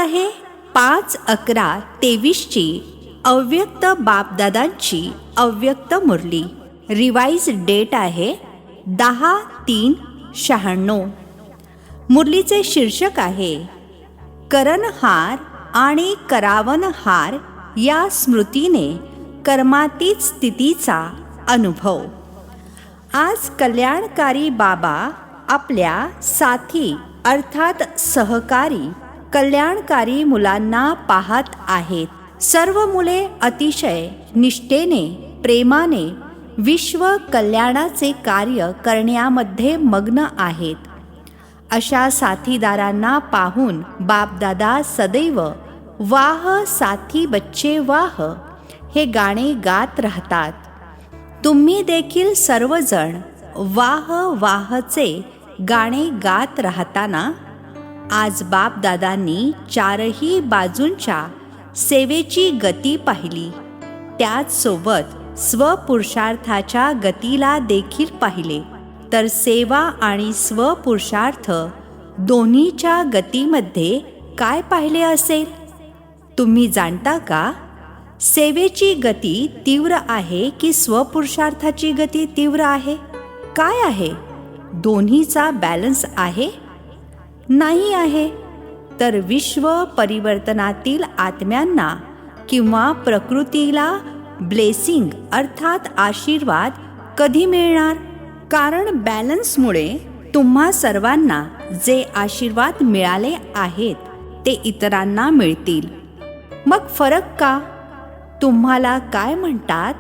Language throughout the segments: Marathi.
आहे 5/11/23ची अव्यक्त बापदादांची अव्यक्त मुरली. रिवाइज डेट आहे 10/3/96. मुरलीचे शीर्षक आहे करणहार आणि करावनहार या स्मृतीने कर्मातीत स्थितीचा अनुभव. आज कल्याणकारी बाबा आपल्या साथी अर्थात सहकारी कल्याणकारी मुलांना पाहत आहेत. सर्व मुले अतिशय निष्ठेने प्रेमाने विश्व कल्याणाचे कार्य करण्यामध्ये मग्न आहेत. अशा साथीदारांना पाहून बापदादा सदैव वाह साथी बच्चे वाह हे गाणे गात राहतात. तुम्ही देखील सर्वजण वाह वाहचे गाणे गात राहताना. आज बापदादांनी चारही बाजूंच्या सेवेची गती पाहिली, त्याचसोबत स्वपुरुषार्थाच्या गतीला देखील पाहिले. तर सेवा आणि स्वपुरुषार्थ दोन्हीच्या गतीमध्ये काय पाहिले असेल तुम्ही जाणता का? सेवेची गती तीव्र आहे की स्वपुरुषार्थाची गती तीव्र आहे? काय आहे? दोन्हीचा बॅलन्स आहे? नाही आहे. तर विश्व परिवर्तनातील आत्म्यांना किंवा प्रकृतीला ब्लेसिंग अर्थात आशीर्वाद कधी मिळणार? कारण बॅलन्समुळे तुम्हा सर्वांना जे आशीर्वाद मिळाले आहेत ते इतरांना मिळतील. मग फरक का? तुम्हाला काय म्हणतात?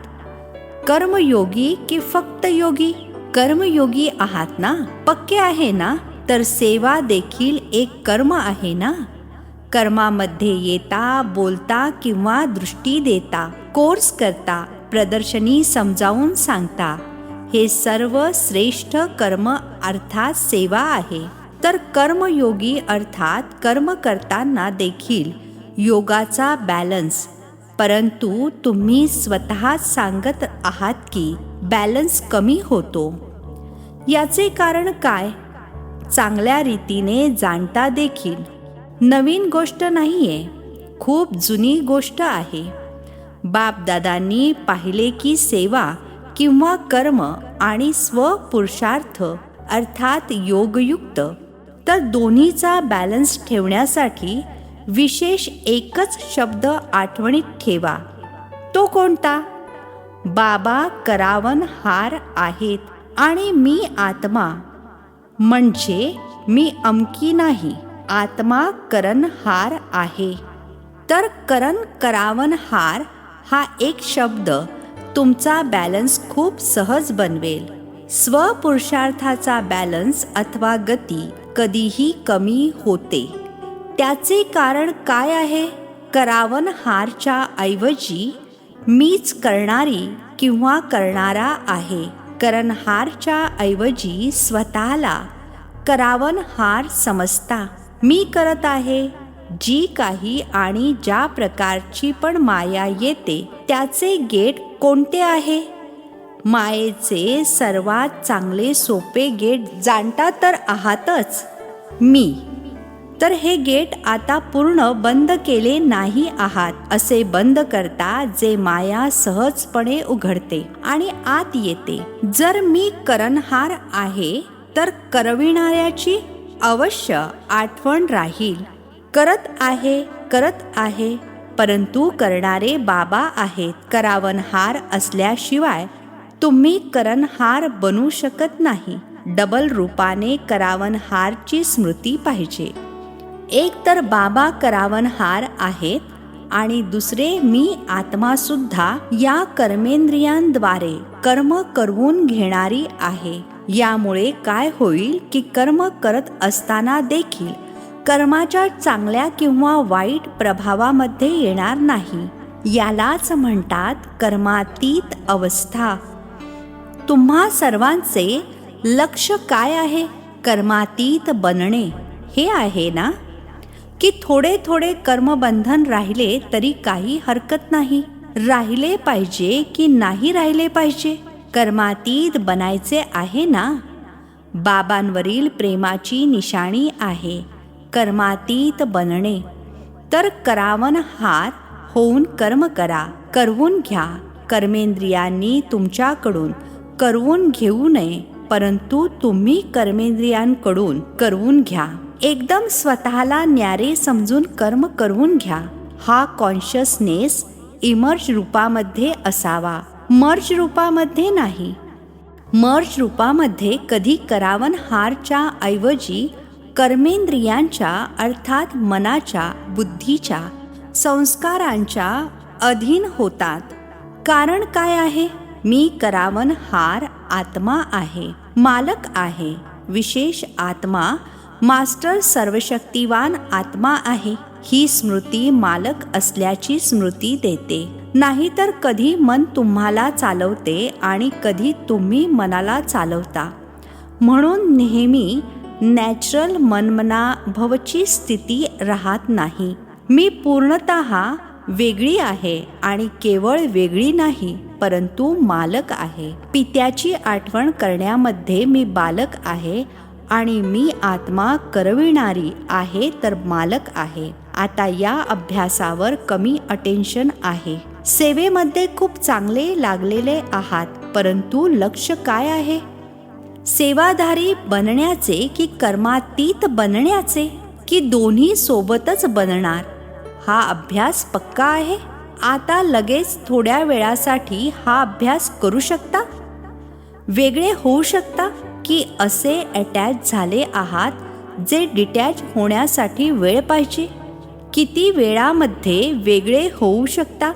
कर्मयोगी की फक्त योगी? कर्मयोगी आहात ना? पक्के आहे ना? तर सेवा देखील एक कर्म आहे ना? कर्मामध्ये येता बोलता किंवा दृष्टी देता, कोर्स करता, प्रदर्शनी समजावून सांगता, हे सर्व श्रेष्ठ कर्म अर्थात सेवा आहे. तर कर्मयोगी अर्थात कर्म करताना देखील योगाचा बॅलन्स. परंतु तुम्ही स्वतः सांगत आहात की बॅलन्स कमी होतो. याचे कारण काय? चांगल्या रीतीने जाणता देखील नवीन गोष्ट नाहीये, खूप जुनी गोष्ट आहे. बापदादांनी पाहिले की सेवा किंवा कर्म आणि स्वपुरुषार्थ अर्थात योगयुक्त. तर दोन्हीचा बॅलन्स ठेवण्यासाठी विशेष एकच शब्द आठवणीत ठेवा. तो कोणता? बाबा करावनहार आहेत आणि मी आत्मा. म्हणजे मी अमकी नाही, आत्मा करणहार आहे. तर करावनहार हा एक शब्द तुमचा बॅलन्स खूप सहज बनवेल. स्वपुरुषार्थाचा बॅलन्स अथवा गती कधीही कमी होते. त्याचे कारण काय आहे? करावनहारच्या ऐवजी मीच करणारी किंवा करणारा आहे. करणहारच्या ऐवजी स्वतःला करावनहार समजता. मी करत आहे. जी काही आणि ज्या प्रकारची पण माया येते त्याचे गेट कोणते आहे? मायेचे सर्वात चांगले सोपे गेट जाणता तर आहातच, मी. तर हे गेट आता पूर्ण बंद केले नाही आहात. असे बंद करता जे माया सहजपणे उघडते आणि आत येते. जर मी करणहार आहे तर करविणाऱ्याची अवश्य आठवण राहील. करत आहे, परंतु करणारे बाबा आहेत. करावनहार असल्याशिवाय तुम्ही करणहार बनू शकत नाही. डबल रूपाने करावनहारची स्मृती पाहिजे. एक तर बाबा करावनहार आहेत आणि दुसरे मी आत्मासुद्धा या कर्मेंद्रियांद्वारे कर्म करवून घेणारी आहे. यामुळे काय होईल की कर्म करत असताना देखील कर्माच्या चांगल्या किंवा वाईट प्रभावामध्ये येणार नाही. यालाच म्हणतात कर्मातीत अवस्था. तुम्हा सर्वांचे लक्ष काय आहे? कर्मातीत बनणे हे आहे ना? की थोडे थोडे कर्मबंधन राहिले तरी काही हरकत नाही? राहिले पाहिजे की नाही राहिले पाहिजे? कर्मातीत बनायचे आहे ना? बाबांवरील प्रेमाची निशाणी आहे कर्मातीत बनणे. तर करावनहार होऊन कर्म करा. करवून घ्या. कर्मेंद्रियांनी तुमच्याकडून करवून घेऊ नये, परंतु तुम्ही कर्मेंद्रियांकडून करवून घ्या. एकदम स्वतःला न्यारे समजून कर्म करवून घ्या. हा कॉन्शियसनेस इमर्ज रूपामध्ये असावा, मर्ज रूपामध्ये नाही. मर्ज रूपामध्ये कधी करावनहारच्या ऐवजी कर्मेंद्रियांच्या अर्थात मनाच्या, बुद्धीच्या, संस्कारांच्या अधीन होतात. कारण काय आहे? मी करावनहार आत्मा आहे, मालक आहे, विशेष आत्मा, मास्टर सर्वशक्तिवान आत्मा आहे. ही स्मृती मालक असल्याची स्मृती देते. नाहीतर कधी मन तुम्हाला चालवते आणि कधी तुम्ही मनाला चालवता. म्हणून नेहमी नॅचरल मनमना भवची स्थिती राहत नाही. मी पूर्णतः वेगळी आहे आणि केवळ वेगळी नाही, परंतु मालक आहे. पित्याची आठवण करण्यामध्ये मी बालक आहे आणि मी आत्मा करविणारी आहे तर मालक आहे. आता या अभ्यासावर कमी अटेन्शन आहे. सेवेमध्ये खूप चांगले लागलेले आहात, परंतु लक्ष काय आहे? सेवाधारी बनण्याचे की कर्मातीत बनण्याचे, की दोन्ही सोबतच बनणार? हा अभ्यास पक्का आहे. आता लगेच थोड्या वेळासाठी हा अभ्यास करू शकता? वेगळे होऊ शकता की असे अटॅच झाले आहात जे डिटॅच होण्यासाठी वेळ पाहिजे? किती वेळामध्ये वेगळे होऊ शकता?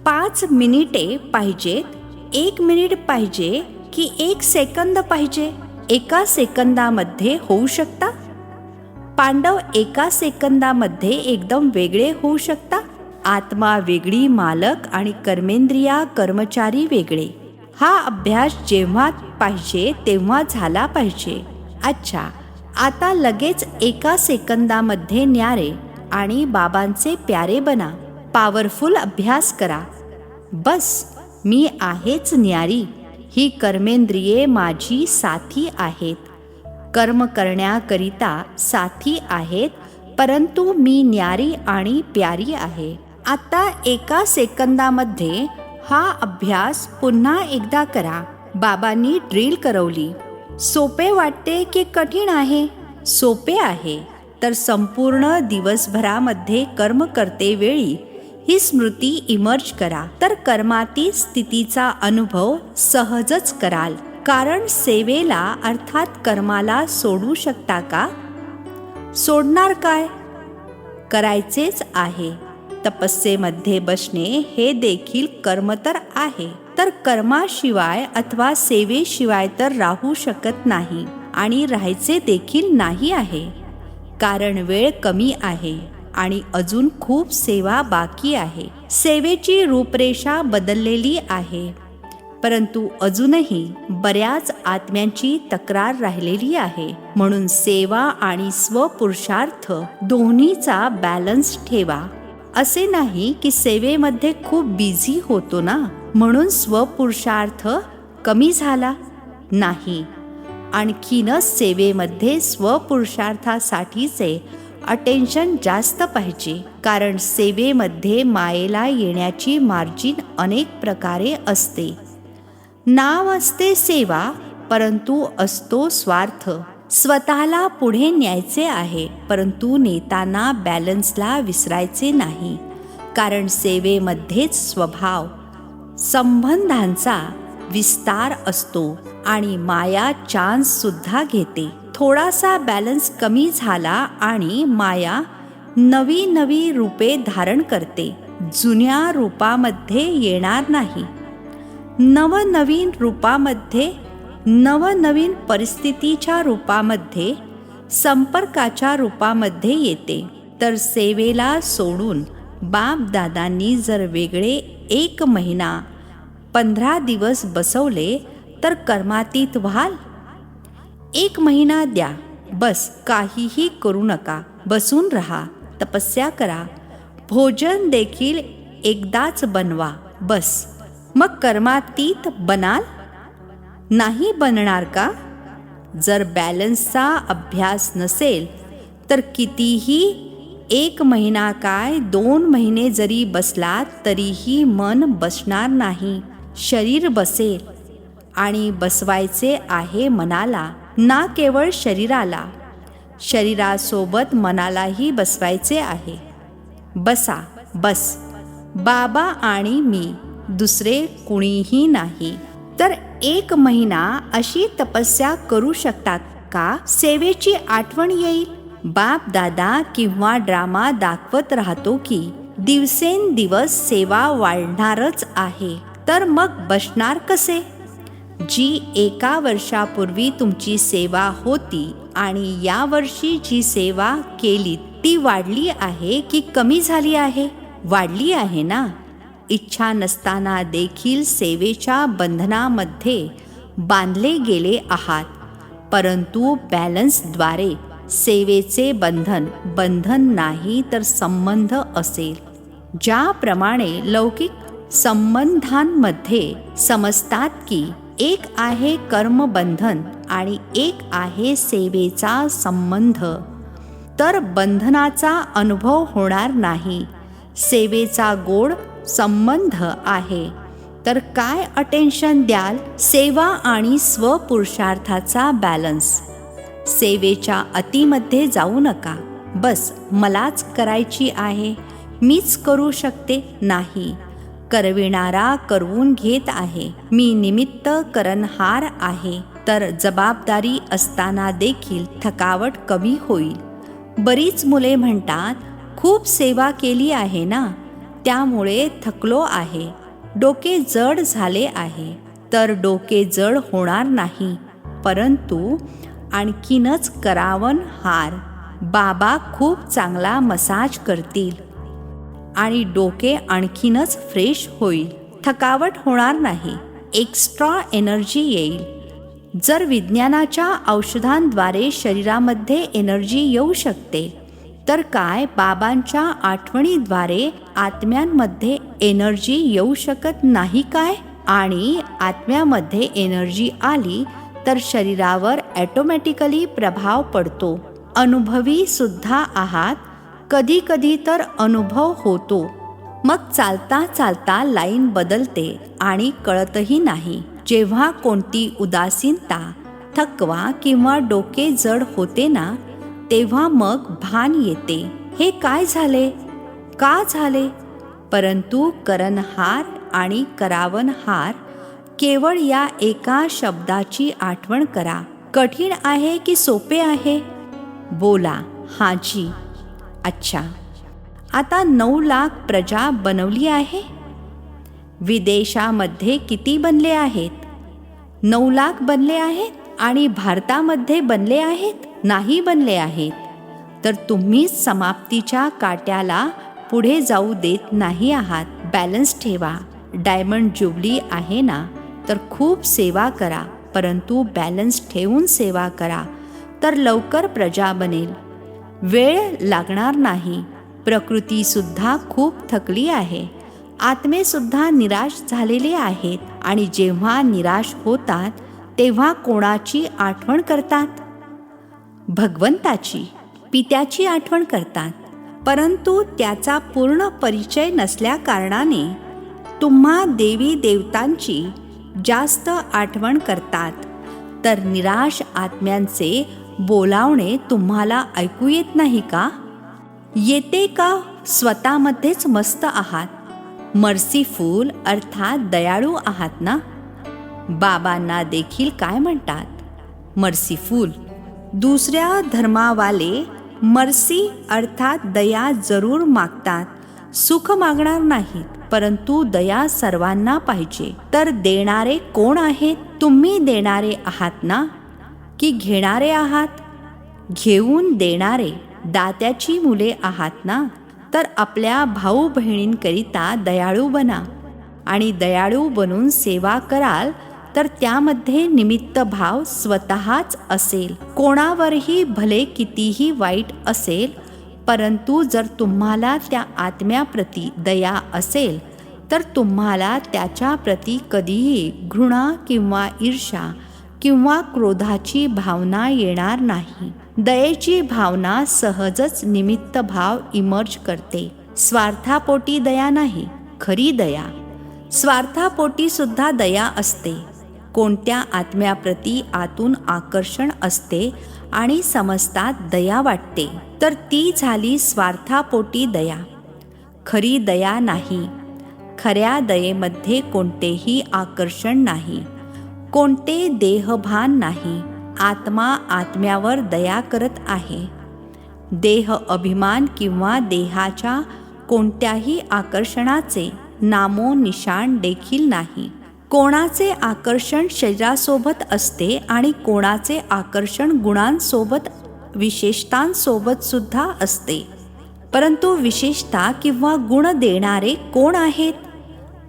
5 मिनिटे पाहिजेत, 1 मिनिट पाहिजे की 1 सेकंद पाहिजे? 1 सेकंदामध्ये होऊ शकता? पांडव 1 सेकंदामध्ये एकदम वेगळे होऊ शकता? आत्मा वेगळी मालक आणि कर्मेंद्रिया कर्मचारी वेगळे. हा अभ्यास जेव्हा पाहिजे तेव्हा झाला पाहिजे. अच्छा, आता लगेच 1 सेकंदामध्ये न्यारे आणि बाबांचे प्यारे बना. पॉवरफुल अभ्यास करा. बस मी आहेच न्यारी. ही कर्मेंद्रिये माझी साथी आहेत, कर्म करण्याकरिता साथी आहेत, परंतु मी न्यारी आणि प्यारी आहे. आता 1 सेकंदामध्ये हा अभ्यास पुन्हा एकदा करा. बाबांनी ड्रिल करवली. सोपे वाटते की कठीण आहे? सोपे आहे. तर संपूर्ण दिवसभरामध्ये कर्म करते वेळी ही स्मृती इमर्ज करा, तर कर्मातीत स्थितीचा अनुभव सहजच कराल. कारण सेवेला अर्थात कर्माला सोडू शकता का? सोडणार काय? करायचेच आहे. तपस्येमध्ये बसणे हे देखील कर्म तर आहे. तर कर्माशिवाय अथवा सेवेशिवाय तर राहू शकत नाही आणि राहायचे देखील नाही आहे. कारण वेळ कमी आहे आणि अजून खूप सेवा बाकी आहे. सेवेची रूपरेषा बदललेली आहे, परंतु अजूनही बऱ्याच आत्म्यांची तक्रार राहिलेली आहे. म्हणून सेवा आणि स्वपुरुषार्थ दोन्हीचा बॅलन्स ठेवा. असे नाही की सेवेमध्ये खूप बिझी होतो ना म्हणून स्वपुरुषार्थ कमी झाला. नाही, आणखीनच सेवेमध्ये स्वपुरुषार्थासाठीचे अटेन्शन जास्त पाहिजे. कारण सेवेमध्ये मायेला येण्याची मार्जिन अनेक प्रकारे असते. नाव असते सेवा, परंतु असतो स्वार्थ. स्वतःला पुढे न्यायचे आहे, परंतु नेताना बॅलन्सला विसरायचे नाही. कारण सेवेमध्येच स्वभाव संबंधांचा विस्तार असतो आणि माया चान्स सुद्धा घेते. थोडासा बॅलन्स कमी झाला आणि माया नवी नवी रूपे धारण करते. जुन्या रूपामध्ये येणार नाही. नवनवीन रूपामध्ये, नवनवीन परिस्थितीच्या रूपामध्ये, संपर्काच्या रूपामध्ये येते. तर सेवेला सोडून बापदादांनी जर वेगळे 1 महिना 15 दिवस बसवले तर कर्मातीत व्हाल. 1 महिना द्या, बस काहीही करू नका, बसून राहा, तपस्या करा, भोजन देखील एकदाच बनवा, बस. मग कर्मातीत बनाल? नाही बनणार का? जर बॅलन्सचा अभ्यास नसेल तर कितीही 1 महिना काय 2 महिने जरी बसलात तरीही मन बसणार नाही. शरीर बसेल आणि बसवायचे आहे मनाला, ना केवळ शरीराला. शरीरासोबत मनालाही बसवायचे आहे. बसा, बस. बाबा आणि मी, दुसरे कुणीही नाही. तर 1 महिना अशी तपस्या करू शकतात का? सेवेची आठवण येईल. बाप दादा किंवा ड्रामा दाखवत राहतो की दिवसेंदिवस सेवा वाढणारच आहे. तर मग बसणार कसे? जी 1 वर्षापूर्वी तुमची सेवा होती आणि या वर्षी जी सेवा केली ती वाढली आहे की कमी झाली आहे? वाढली आहे ना. इच्छा नसताना देखील सेवेच्या बंधनामध्ये बांधले गेले आहात. परंतु बॅलन्सद्वारे सेवेचे बंधन नाही तर संबंध असेल. ज्याप्रमाणे लौकिक संबंधांमध्ये समजतात की एक आहे कर्मबंधन आणि एक आहे सेवेचा संबंध, तर बंधनाचा अनुभव होणार नाही. सेवेचा गोड संबंध आहे. तर काय अटेन्शन द्याल? सेवा आणि स्वपुरुषार्थाचा बॅलन्स. सेवेच्या अतिमध्ये जाऊ नका. बस मलाच करायची आहे, मीच करू शकते, नाही. करविणारा करवून घेत आहे. मी निमित्त करनहार आहे. तर जबाबदारी असताना देखील थकावट कमी होईल. बरीच मुले म्हणतात, खूप सेवा केली आहे ना, त्यामुळे थकलो आहे, डोके जड झाले आहे. तर डोके जड होणार नाही, परंतु आणखीनच करावनहार. बाबा खूप चांगला मसाज करतील आणि डोके आणखीनच फ्रेश होईल. थकावट होणार नाही, एक्स्ट्रा एनर्जी येईल. जर विज्ञानाच्या औषधांद्वारे शरीरामध्ये एनर्जी येऊ शकते, तर काय बाबांच्या आठवणीद्वारे आत्म्यांमध्ये एनर्जी येऊ शकत नाही काय? आणि आत्म्यामध्ये एनर्जी आली तर शरीरावर ॲटोमॅटिकली प्रभाव पडतो. अनुभवी सुद्धा आहात. कधी कधी तर अनुभव होतो. मग चालता चालता लाईन बदलते आणि कळतही नाही. जेव्हा कोणती उदासीनता, थकवा किंवा डोके जड होते ना, तेव्हा मग भान येते, हे काय झाले, का झाले? परंतु करनहार आणि करावनहार, केवळ या एका शब्दाची आठवण करा. कठीण आहे की सोपे आहे? बोला, हाजी. अच्छा. आता 9 लाख प्रजा बनवली आहे. विदेशामध्ये किती बनले आहेत? 9 लाख बनले आहेत. आणि भारतामध्ये बनले आहेत? नाही बनले आहेत. तर तुम्हीच समाप्तीच्या काट्याला पुढे जाऊ देत नाही आहात. बॅलन्स ठेवा. डायमंड जुबली आहे ना, तर खूप सेवा करा, परंतु बॅलन्स ठेवून सेवा करा, तर लवकर प्रजा बनेल. वेळ लागणार नाही. प्रकृतीसुद्धा खूप थकली आहे. आत्मेसुद्धा निराश झालेले आहेत. आणि जेव्हा निराश होतात तेव्हा कोणाची आठवण करतात? भगवंताची, पित्याची आठवण करतात. परंतु त्याचा पूर्ण परिचय नसल्याकारणाने तुम्हा देवी देवतांची जास्त आठवण करतात. तर निराश आत्म्यांचे बोलावणे तुम्हाला ऐकू येत नाही का? येते का? स्वतःमध्येच मस्त आहात. मर्सीफुल अर्थात दयाळू आहात ना. बाबांना देखील काय म्हणतात? मर्सीफुल. दुसऱ्या धर्मावाले मर्सी अर्थात दया जरूर मागतात. सुख मागणार नाहीत, परंतु दया सर्वांना पाहिजे. तर देणारे कोण आहेत? तुम्ही देणारे आहात ना, की घेणारे आहात? घेऊन देणारे, दात्याची मुले आहात ना. तर आपल्या भाऊ बहिणींकरिता दयाळू बना. आणि दयाळू बनून सेवा कराल तर त्यामध्ये निमित्त भाव स्वतःच असेल. कोणावरही भले कितीही वाईट असेल, परंतु जर तुम्हाला त्या आत्म्याप्रती दया असेल तर तुम्हाला त्याच्याप्रती कधीही घृणा किंवा ईर्ष्या किंवा क्रोधाची भावना येणार नाही. दयेची भावना सहजच निमित्त भाव इमर्ज करते. स्वार्थापोटी दया नाही, खरी दया. स्वार्थापोटी सुद्धा दया असते. कोणत्या आत्म्याप्रती आतून आकर्षण असते आणि समजतात दया वाटते, तर ती झाली स्वार्थापोटी दया. खरी दया नाही. खऱ्या दयेमध्ये कोणतेही आकर्षण नाही, कोणते देहभान नाही. आत्मा आत्म्यावर दया करत आहे. देह अभिमान किंवा देहाच्या कोणत्याही आकर्षणाचे नामोनिशाण देखील नाही. कोणाचे आकर्षण शरीरासोबत असते आणि कोणाचे आकर्षण गुणांसोबत, विशेषतांसोबत सुद्धा असते. परंतु विशेषता किंवा गुण देणारे कोण आहेत?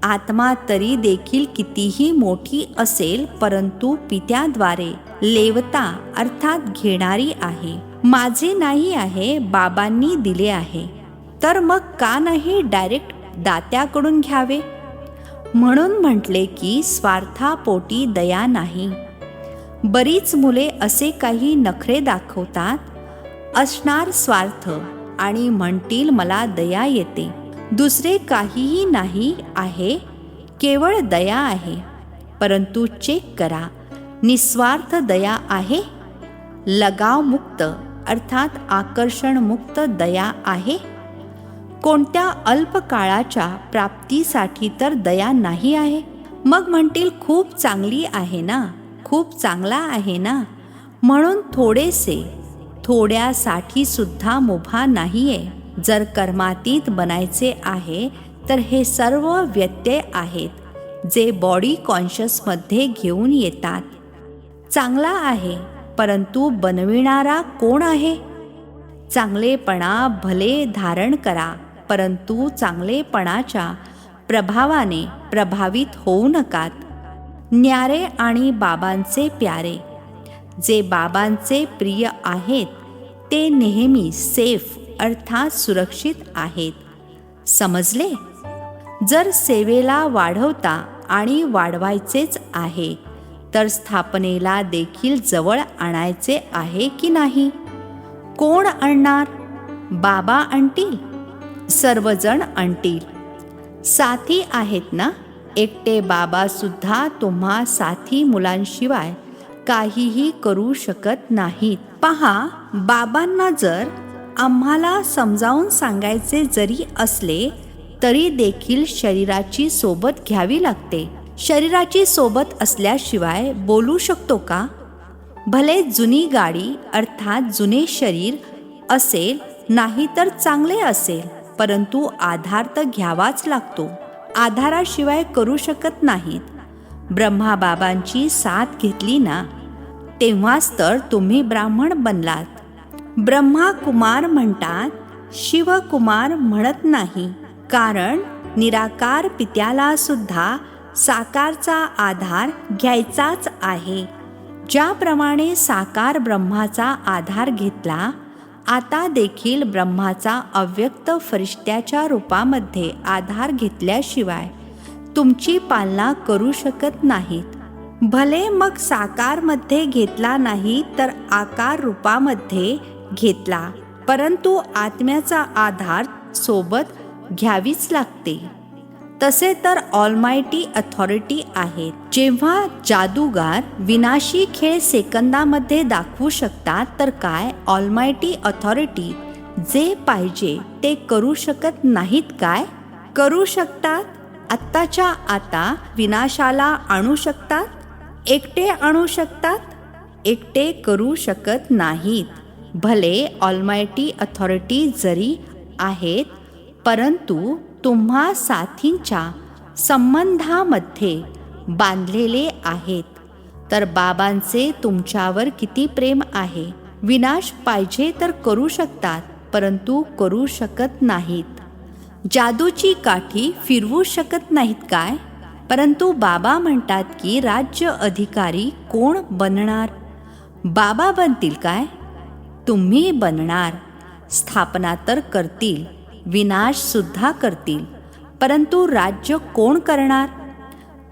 आत्मा तरी देखील कितीही मोठी असेल, परंतु पित्याद्वारे लेवता अर्थात घेणारी आहे. माझे नाही आहे, बाबांनी दिले आहे. तर मग का नाही डायरेक्ट दात्याकडून घ्यावे? म्हणून म्हटले की स्वार्थापोटी दया नाही. बरीच मुले असे काही नखरे दाखवतात, असणार स्वार्थ, आणि म्हणतील मला दया येते. दुसरे काहीही नाही आहे, केवळ दया आहे. परंतु चेक करा, निस्वार्थ दया आहे? लगावमुक्त अर्थात आकर्षणमुक्त दया आहे? कोणत्या अल्पकाळाच्या प्राप्तीसाठी तर दया नाही आहे. मग म्हणतील खूप चांगली आहे ना, खूप चांगला आहे ना, म्हणून थोडेसे, थोड्यासाठी सुद्धा मुभा नाहीये. जर कर्मातीत बनायचे आहे तर हे सर्व व्यत्यय आहेत जे बॉडी कॉन्शियसमध्ये घेऊन येतात. चांगला आहे, परंतु बनविणारा कोण आहे? चांगलेपणा भले धारण करा, परंतु चांगलेपणाच्या प्रभावाने प्रभावित होऊ नकात. न्यारे आणि बाबांचे प्यारे, जे बाबांचे प्रिय आहेत ते नेहमी सेफ अर्थात सुरक्षित आहेत. समजले? जर सेवेला वाढवता आणि वाढवायचेच आहे तर स्थापनेला देखील जवळ आणायचे आहे की नाही? कोण आणणार? बाबा आणतील? सर्वजण आणतील. साथी आहेत ना? एकटे बाबा सुद्धा तुम्हा साथी मुलांशिवाय काहीही करू शकत नाहीत. पहा, बाबांना जर आम्हाला समजावून सांगायचे जरी असले तरी देखील शरीराची सोबत घ्यावी लागते. शरीराची सोबत असल्याशिवाय बोलू शकतो का? भले जुनी गाडी अर्थात जुने शरीर असेल, नाही तर चांगले असेल, परंतु आधार तर घ्यावाच लागतो. आधाराशिवाय करू शकत नाहीत. ब्रह्माबाबांची साथ घेतली ना, तेव्हाच तर तुम्ही ब्राह्मण बनलात. ब्रह्मा कुमार म्हणतात, शिवकुमार म्हणत नाही, कारण निराकार पित्याला सुद्धा साकारचा आधार घ्यायचाच आहे. ज्याप्रमाणे साकार ब्रह्माचा आधार घेतला, आता देखील ब्रह्माचा अव्यक्त फरिश्त्याच्या रूपामध्ये आधार घेतल्याशिवाय तुमची पालना करू शकत नाहीत. भले मग साकारमध्ये घेतला नाही तर आकार रूपामध्ये घेतला, परंतु आत्म्याचा आधार सोबत घ्यावीच लागते. तसे तर ऑलमायटी अथॉरिटी आहेत. जेव्हा जादूगार विनाशी खेळ सेकंदामध्ये दाखवू शकतात, तर काय ऑलमायटी अथॉरिटी जे पाहिजे ते करू शकत नाहीत काय? करू शकतात. आत्ताच्या आता विनाशाला आणू शकतात. एकटे आणू शकतात. एकटे करू शकत नाहीत. भले ऑलमायटी अथॉरिटी जरी आहेत, परंतु तुम्हा साथींच्या संबंधामध्ये बांधलेले आहेत. तर बाबांचे तुमच्यावर किती प्रेम आहे. विनाश पाहिजे तर करू शकतात, परंतु करू शकत नाहीत. जादूची काठी फिरवू शकत नाहीत काय? परंतु बाबा म्हणतात की राज्य अधिकारी कोण बनणार? बाबा बनतील काय? तुम्ही बनणार. स्थापना तर करतील, विनाश सुद्धा करतील, परंतु राज्य कोण करणार?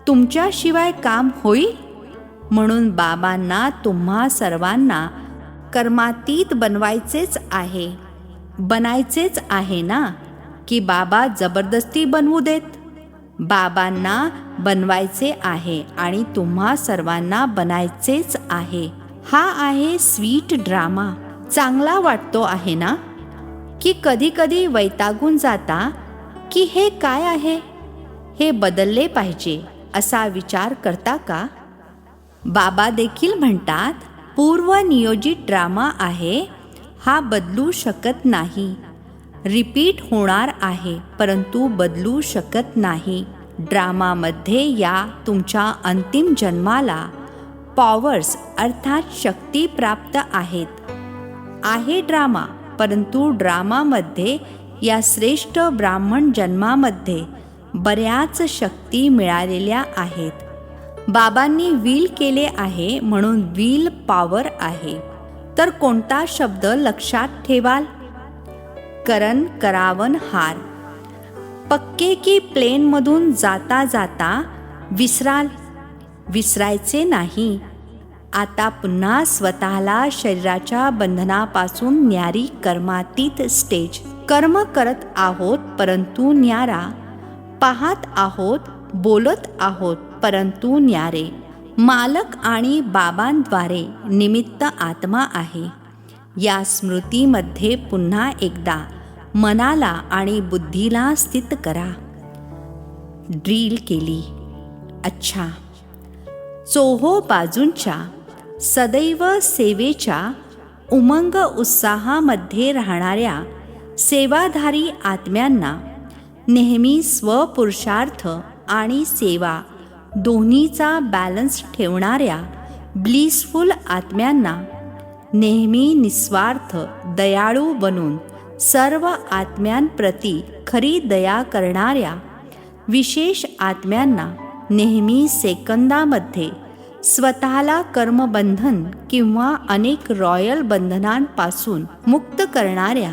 तुमच्याशिवाय काम होईल? म्हणून बाबांना तुम्हा सर्वांना कर्मातीत बनायचेच आहे ना, की बाबा जबरदस्ती बनवू देत? बाबांना बनवायचे आहे आणि तुम्हा सर्वांना बनायचेच आहे. हा आहे स्वीट ड्रामा. चांगला वाटतो आहे ना? की कधी कधी वैतागून जाता की हे काय आहे, हे बदलले पाहिजे असा विचार करता का? बाबा देखील म्हणतात, पूर्वनियोजित ड्रामा आहे, हा बदलू शकत नाही. रिपीट होणार आहे परंतु बदलू शकत नाही. ड्रामामध्ये या तुमच्या अंतिम जन्माला पॉवर्स अर्थात शक्ती प्राप्त आहेत. आहे ड्रामा, परंतु ड्रामामध्ये या श्रेष्ठ ब्राह्मण जन्मामध्ये बऱ्याच शक्ती मिळालेल्या आहेत. बाबांनी विल केले आहे म्हणून विल पॉवर आहे. तर कोणता शब्द लक्षात ठेवाल? करण करावन हार. पक्के की प्लेनमधून जाता जाता विसरायचे नाही. आता पुन्हा स्वतःला शरीराच्या बंधनापासून न्यारी कर्मातीत स्टेज. कर्म करत आहोत परंतु न्यारा, पाहत आहोत, बोलत आहोत परंतु न्यारे. मालक आणि बाबांद्वारे निमित्त आत्मा आहे. या स्मृतीमध्ये पुन्हा एकदा मनाला आणि बुद्धीला स्थित करा. ड्रिल केली. अच्छा, चोहो बाजूंच्या सदैव सेवेच्या उमंग उत्साहामध्ये राहणाऱ्या सेवाधारी आत्म्यांना, नेहमी स्वपुरुषार्थ आणि सेवा दोन्हीचा बॅलन्स ठेवणाऱ्या ब्लिसफुल आत्म्यांना, नेहमी निस्वार्थ दयाळू बनून सर्व आत्म्यांप्रती खरी दया करणाऱ्या विशेष आत्म्यांना, नेहमी सेकंदामध्ये स्वतःला कर्मबंधन किंवा अनेक रॉयल बंधनांपासून मुक्त करणाऱ्या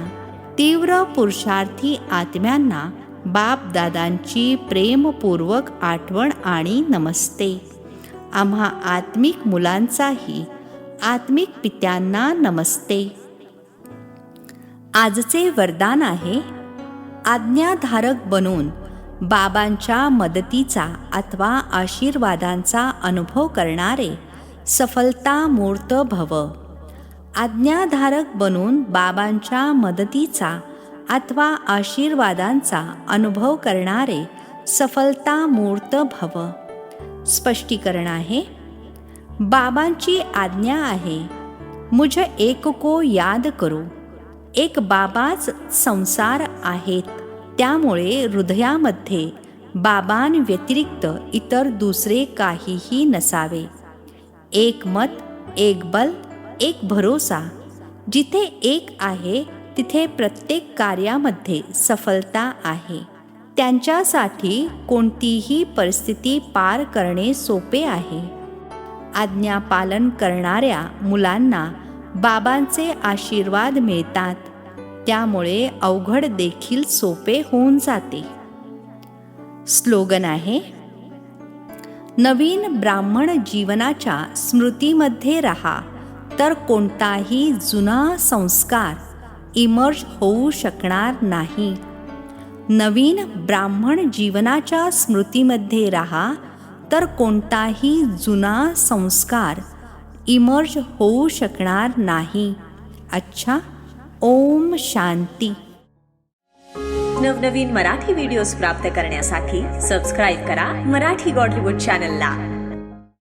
तीव्र पुरुषार्थी आत्म्यांना बापदादांची प्रेमपूर्वक आठवण आणि नमस्ते. आम्हा आत्मिक मुलांचाही आत्मिक पित्यांना नमस्ते. आजचे वरदान आहे, आज्ञाधारक बनून बाबांच्या मदतीचा अथवा आशीर्वादांचा अनुभव करणारे सफलता मूर्त भव. आज्ञाधारक बनून बाबांच्या मदतीचा अथवा आशीर्वादांचा अनुभव करणारे सफलता मूर्त भव. स्पष्टीकरण आहे, बाबांची आज्ञा आहे, मुझ एक को याद करो. एक बाबाच संसार आहेत, त्यामुळे हृदयामध्ये बाबांव्यतिरिक्त इतर दुसरे काहीही नसावे. एक मत, एक बल, एक भरोसा. जिथे एक आहे तिथे प्रत्येक कार्यामध्ये सफलता आहे. त्यांच्यासाठी कोणतीही परिस्थिती पार करणे सोपे आहे. आज्ञापालन करणाऱ्या मुलांना बाबांचे आशीर्वाद मिळतात, त्यामुळे अवघड देखील सोपे होऊन जाते. स्लोगन आहे, नवीन ब्राह्मण जीवनाच्या स्मृतीमध्ये राहा, तर कोणताही जुना संस्कार इमर्ज होऊ शकणार नाही. नवीन ब्राह्मण जीवनाच्या स्मृतीमध्ये राहा, तर कोणताही जुना संस्कार इमर्ज होऊ शकणार नाही. अच्छा, ओम शांती. नवनवीन मराठी व्हिडिओज प्राप्त करण्यासाठी सबस्क्राईब करा मराठी गॉड रिपोर्ट चॅनलला.